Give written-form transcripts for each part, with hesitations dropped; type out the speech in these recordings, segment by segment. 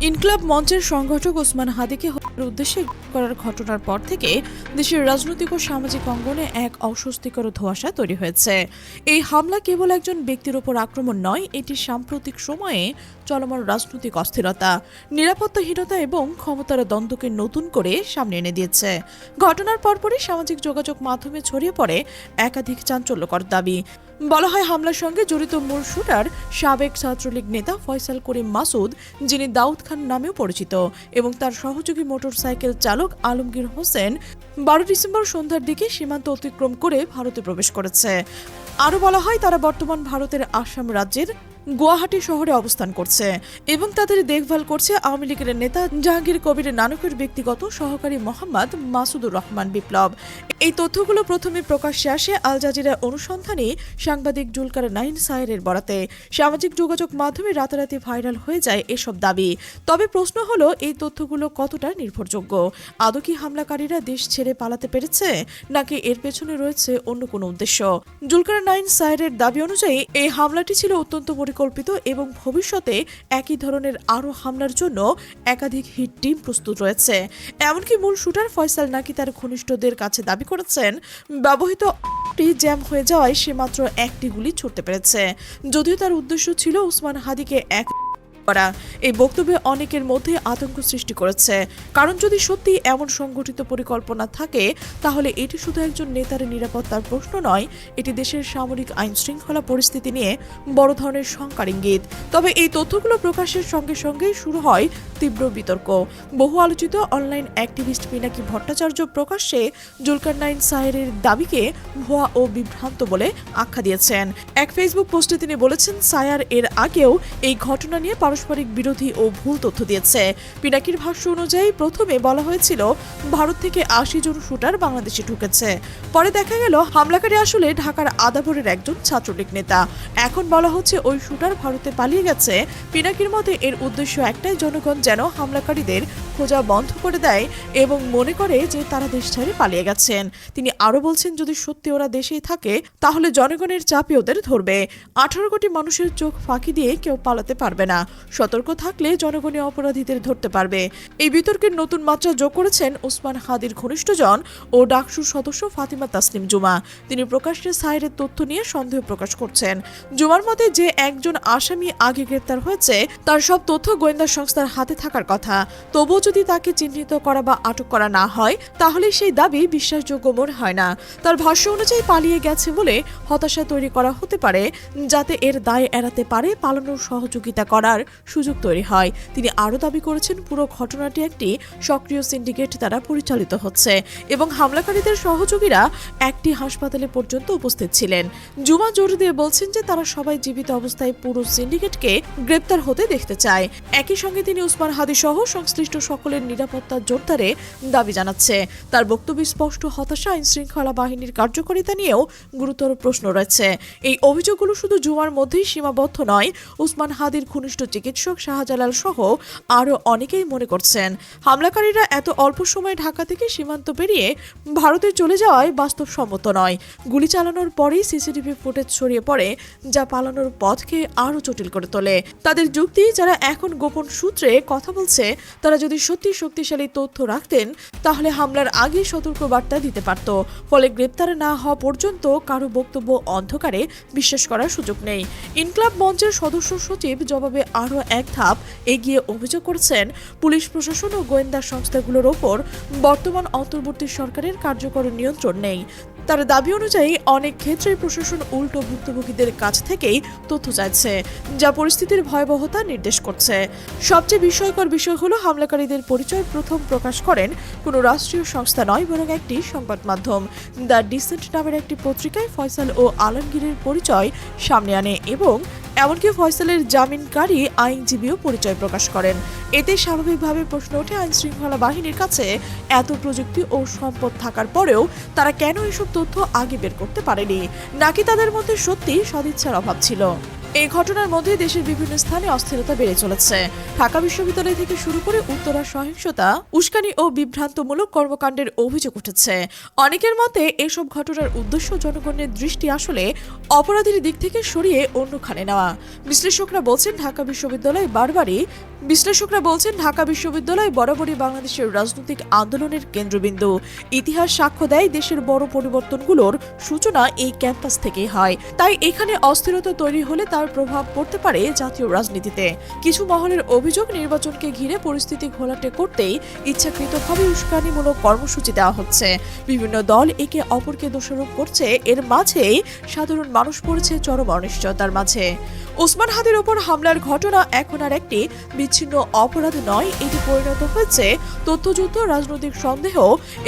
ইনকিলাব মঞ্চের সংগঠক ওসমান হাদিকে হত্যার উদ্দেশ্যে করার ঘটনার পর থেকে দেশের রাজনৈতিক ও সামাজিক অঙ্গনে এক অস্বস্তিকর ধোঁয়াশা তৈরি হয়েছে। এই হামলা কেবল একজন ব্যক্তির ওপর আক্রমণ নয়, এটি সাম্প্রতিক সময়ে চলমান রাজনৈতিক অস্থিরতা, নিরাপত্তাহীনতা এবং ক্ষমতার দ্বন্দ্বকে নতুন করে সামনে এনে দিয়েছে। ঘটনার পরপরই সামাজিক যোগাযোগ মাধ্যমে ছড়িয়ে পড়ে একাধিক চাঞ্চল্যকর দাবি। বলা হয় হামলার সঙ্গে জড়িত মূল শুটার সাবেক ছাত্রলীগ নেতা ফয়সাল করিম মাসুদ, যিনি দাউদ খান নামেও পরিচিত, এবং তার সহযোগী মোটরসাইকেল চালক আলমগীর হোসেন 12 ডিসেম্বর সন্ধ্যার দিকে সীমান্ত অতিক্রম করে ভারতে প্রবেশ করেছে। আরও বলা হয় তারা বর্তমান ভারতের আসাম রাজ্যের গুয়াহাটি শহরে অবস্থান করছে এবং তাদের দেখভাল করছে আওয়ামী লীগের নেতা জাহাঙ্গীর কবির নানকের ব্যক্তিগত সহকারী মোহাম্মদ মাসুদুর রহমান বিপ্লব। এই তথ্যগুলো প্রথমে প্রকাশ্যে আসে আল জাজিরা অনুসন্ধানী সাংবাদিক জুলকার নাইন সায়েরের বরাতে। সামাজিক যোগাযোগ মাধ্যমে রাতারাতি ভাইরাল হয়ে যায় এসব দাবি। তবে প্রশ্ন হলো, এই তথ্যগুলো কতটা নির্ভরযোগ্য? আদৌ কি হামলাকারীরা দেশ ছেড়ে পালাতে পেরেছে, নাকি এর পেছনে রয়েছে অন্য কোনো উদ্দেশ্য? জুলকার নাইন সায়েরের দাবি অনুযায়ী এই হামলাটি ছিল অত্যন্ত পরিকল্পিত এবং ভবিষ্যতে একই ধরনের আরও হামলার জন্য একাধিক হিট টিম প্রস্তুত রয়েছে। এমনকি মূল শুটার ফয়সাল নাকি তার ঘনিষ্ঠদের কাছে দাবি করেছেন ব্যবহৃত জ্যাম হয়ে যাওয়ায় সে মাত্র একটি গুলি ছুটতে পেরেছে, যদিও তার উদ্দেশ্য ছিল ওসমান হাদিকে এক করা। এই বক্তব্যে অনেকের মধ্যে আতঙ্ক সৃষ্টি করেছে, কারণ যদি সত্যি এমন সংগঠিত পরিকল্পনা থাকে তাহলে এটি শুধু একজন নেতার নিরাপত্তার প্রশ্ন নয়, এটি দেশের সামরিক আইন শৃঙ্খলা পরিস্থিতি নিয়ে বড় ধরনের শঙ্কার ইঙ্গিত। তবে এই তথ্যগুলো প্রকাশের সঙ্গে সঙ্গেই শুরু হয় তীব্র বিতর্ক। বহু আলোচিত অনলাইন অ্যাক্টিভিস্ট পিনাকি ভট্টাচার্য প্রকাশ্যে জুলকার নাইন সায়েরের দাবিকে ভুয়া ও বিভ্রান্ত বলে আখ্যা দিয়েছেন। এক ফেসবুক পোস্টে তিনি বলেছেন, সায়ার এর আগেও এই ঘটনা নিয়ে পারস্পরিক বিরোধী ও ভুল তথ্য দিয়েছে। পিনাকির ভাষ্য অনুযায়ী প্রথমে বলা হয়েছিল ভারত থেকে 80 জন শুটার বাংলাদেশে ঢুকেছে। পরে দেখা গেল হামলাকারী আসলে ঢাকার আদাবরের একজন ছাত্রলীগ নেতা। এখন বলা হচ্ছে ওই শুটার ভারতে পালিয়ে গেছে। পিনাকির মতে এর উদ্দেশ্য একটাই, জনগণ যেন হামলাকারীদের খোঁজা বন্ধ করে দেয় এবং মনে করে যে তারা দেশ ছেড়ে পালিয়ে গেছেন। তিনি আরও বলছেন, যদি সত্যি ওরা দেশেই থাকে তাহলে জনগণের চাপে ওদের ধরবে। 18 কোটি মানুষের চোখ ফাঁকি দিয়ে কেউ পালাতে পারবে না। সতর্ক থাকলে জনগণই অপরাধীদের ধরতে পারবে। এই বিতর্কের নতুন মাত্রা যোগ করেছেন ওসমান হাদির ঘনিষ্ঠজন ও ডাকসুর সদস্য ফাতিমা তাসনিম জুমা। তিনি প্রকাশ্যে সায়েরের তথ্য নিয়ে সন্দেহ প্রকাশ করছেন। জুমার মতে, যে একজন আসামি আগে গ্রেপ্তার হয়েছে তার সব তথ্য গোয়েন্দা সংস্থার হাতে থাকার কথা। তবুও যদি তাকে চিহ্নিত করা বা আটক করা না হয় তাহলে সেই দাবি বিশ্বাসযোগ্য মনে হয় না। তার ভাষ্য অনুযায়ী পালিয়ে গেছে বলে হতাশা তৈরি করা হতে পারে, যাতে এর দায় এড়াতে পারে পালানোর সহযোগিতা করার সুযোগ তৈরি হয়। তিনি আরও দাবি করেছেন, পুরো ঘটনাটি একটি সক্রিয় সিন্ডিকেট দ্বারা পরিচালিত হচ্ছে এবং হামলাকারীদের সহযোগীরা একটি হাসপাতালে পর্যন্ত উপস্থিত ছিলেন। জুমা জোর দিয়ে বলছেন যে তারা সবাই জীবিত অবস্থায় পুরো সিন্ডিকেটকে গ্রেপ্তার হতে দেখতে চায়। একই সঙ্গে তিনি ওসমান হাদি সহ সংশ্লিষ্ট সকলের নিরাপত্তা জোরদারে দাবি জানাচ্ছে। তার বক্তব্য স্পষ্ট, হতাশা, আইন শৃঙ্খলা বাহিনীর কার্যকারিতা নিয়েও গুরুতর প্রশ্ন রয়েছে। এই অভিযোগগুলো শুধু জুমার মধ্যেই সীমাবদ্ধ নয়। ওসমান হাদির ঘনিষ্ঠ চিকিৎসক শাহজালাল সহ আরও অনেকেই মনে করছেন হামলাকারীরা এত অল্প সময়ে ঢাকা থেকে সীমান্ত পেরিয়ে ভারতে চলে যাওয়ায় বাস্তবসম্মত নয়। গুলি চালানোর পরেই সিসিটিভি ফুটেজ ছড়িয়ে পড়ে, যা পালানোর পথকে আরও জটিল করে তোলে। তাদের যুক্তি, যারা এখন গোপন সূত্রে কথা বলছে তারা যদি সত্যি শক্তিশালী তথ্য রাখতেন তাহলে হামলার আগে সতর্ক বার্তা দিতে পারত। ফলে গ্রেপ্তার না হওয়া পর্যন্ত কারো বক্তব্য অন্ধকারে বিশ্বাস করার সুযোগ নেই। ইনকিলাব মঞ্চের সদস্য সচিব জবাবে আরও এক ধাপ এগিয়ে অভিযোগ করেছেন, পুলিশ প্রশাসন ও গোয়েন্দা সংস্থাগুলোর ওপর বর্তমান অন্তর্বর্তী সরকারের কার্যকর নিয়ন্ত্রণ নেই। তার দাবি অনুযায়ী অনেক ক্ষেত্রে প্রশাসন উল্টো ভুক্তভোগীদের কাছ থেকেই তথ্য চাইছে, যা পরিস্থিতির ভয়াবহতা নির্দেশ করছে। সবচেয়ে বিস্ময়কর বিষয় হলো, হামলাকারীদের পরিচয় প্রথম প্রকাশ করেন কোনো রাষ্ট্রীয় সংস্থা নয়, বরং একটি সংবাদ মাধ্যম। দ্য ডিসেন্ট নামের একটি পত্রিকায় ফয়সাল ও আলমগীরের পরিচয় সামনে আনে এবং এমনকি ফয়সালের জামিনকারী আইনজীবীও পরিচয় প্রকাশ করেন। এতে স্বাভাবিকভাবে প্রশ্ন ওঠে, আইন শৃঙ্খলা বাহিনীর কাছে এত প্রযুক্তি ও সম্পদ থাকার পরেও তারা কেন এসব তথ্য আগে বের করতে পারেনি? নাকি তাদের মধ্যে সত্যি সদিচ্ছার অভাব ছিল? এই ঘটনার মধ্যে দেশের বিভিন্ন স্থানে অস্থিরতা বেড়ে চলেছে। ঢাকা বিশ্ববিদ্যালয় থেকে শুরু করে উত্তরার সহিংসতা, উস্কানি ও বিভ্রান্তমূলক কর্মকাণ্ডের অভিযোগ উঠেছে। অনেকের মতে এসব ঘটনার উদ্দেশ্য জনগণের দৃষ্টি আসলে অপরাধীর দিক থেকে সরিয়ে অন্যখানে নেওয়া। বিশ্লেষকরা বলছেন ঢাকা বিশ্ববিদ্যালয় বরাবরই বাংলাদেশের রাজনৈতিক আন্দোলনের কেন্দ্রবিন্দু। ইতিহাস সাক্ষ্য দেয় দেশের বড় পরিবর্তনগুলোর সূচনা এই ক্যাম্পাস থেকেই হয়। তাই এখানে অস্থিরতা তৈরি হলে তার প্রভাব পড়তে পারে জাতীয় রাজনীতিতে। কিছু মহলের অভিযোগ, নির্বাচনকে ঘিরে পরিস্থিতি ঘোলাটে করতেই ইচ্ছাকৃতভাবে উস্কানিমূলক কর্মসূচি দেওয়া হচ্ছে। বিভিন্ন দল একে অপরকে দোষারোপ করছে। এর মাঝেই সাধারণ মানুষ পড়েছে চরম অনিশ্চয়তার মাঝে। ওসমান হাদির ওপর হামলার ঘটনা এখন আর একটি বিচ্ছিন্ন অপরাধ নয়, এটি পরিণত হয়েছে তথ্যযুদ্ধ, রাজনৈতিক সন্দেহ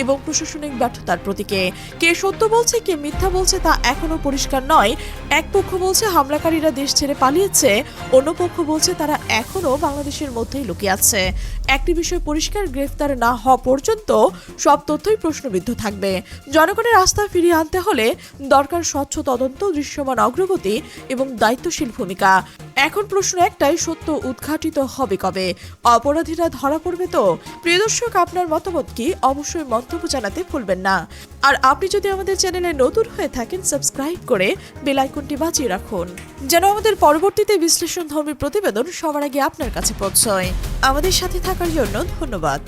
এবং প্রশাসনিক ব্যর্থতার প্রতীকে। কে সত্য বলছে, কে মিথ্যা বলছে তা এখনো পরিষ্কার নয়। এক পক্ষ বলছে হামলাকারীরা দেশ ছেড়ে পালিয়েছে, অন্য পক্ষ বলছে তারা এখনো বাংলাদেশের মধ্যেই লুকিয়ে আছে। একটি বিষয় পরিষ্কার, গ্রেফতার না হওয়া পর্যন্ত সব তথ্যই প্রশ্নবিদ্ধ থাকবে। জনগণের আস্থা ফিরিয়ে আনতে হলে দরকার স্বচ্ছ তদন্ত, দৃশ্যমান অগ্রগতি এবং দায়িত্বশীল ভূমিকা। এখন প্রশ্ন একটাই, সত্য উদ্ঘাটিত হবে কবে? অপরাধীরা ধরা পড়বে তো? প্রিয় দর্শক, আপনার মতামত কি? অবশ্যই মন্তব্য জানাতে ভুলবেন না। আর আপনি যদি আমাদের চ্যানেলে নতুন হয়ে থাকেন, সাবস্ক্রাইব করে বেল আইকনটি বাজিয়ে রাখুন, যেন আমাদের পরবর্তীতে বিশ্লেষণধর্মী প্রতিবেদন সবার আগে আপনার কাছে পৌঁছয়। আমাদের সাথে থাকার জন্য ধন্যবাদ।